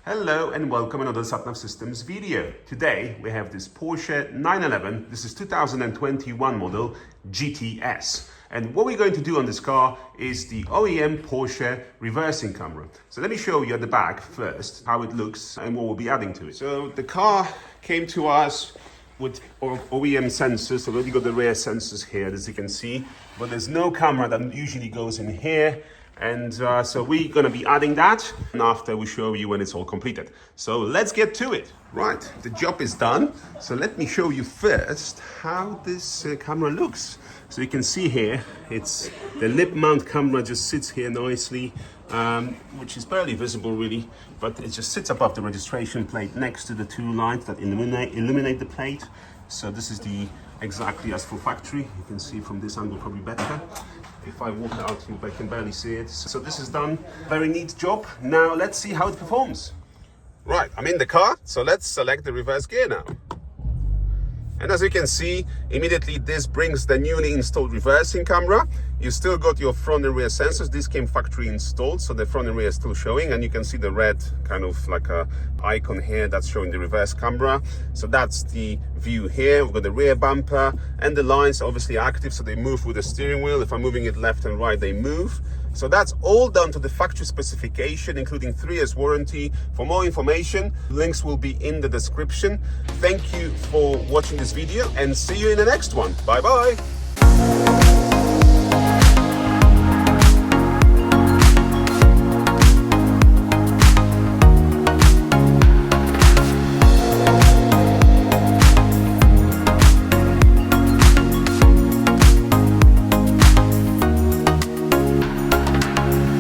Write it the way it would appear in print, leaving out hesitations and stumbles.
Hello and welcome to another SatNav Systems video. Today we have this Porsche 911, this is 2021 model GTS. And what we're going to do on this car is the OEM Porsche reversing camera. So let me show you at the back first how it looks and what we'll be adding to it. So the car came to us with OEM sensors. I've already got the rear sensors here, as you can see, but there's no camera that usually goes in here. And so we're going to be adding that and after we show you when it's all completed. So let's get to it. Right, the job is done. So let me show you first how this camera looks. So you can see here, it's the lip mount camera just sits here nicely, which is barely visible really, but it just sits above the registration plate next to the two lights that illuminate the plate. So this is exactly as for factory. You can see from this angle probably better. If I walk out, I can barely see it. So this is done. Very neat job. Now let's see how it performs. Right, I'm in the car, so let's select the reverse gear now. And as you can see, immediately this brings the newly installed reversing camera. You still got your front and rear sensors. This came factory installed, so the front and rear is still showing, and you can see the red kind of like a icon here that's showing the reverse camera. So that's the view here. We've got the rear bumper and the lines obviously active, so they move with the steering wheel. If I'm moving it left and right, they move. So that's all done to the factory specification, including 3 years warranty. For more information, links will be in the description. Thank you for watching this video and see you in the next one. Bye bye.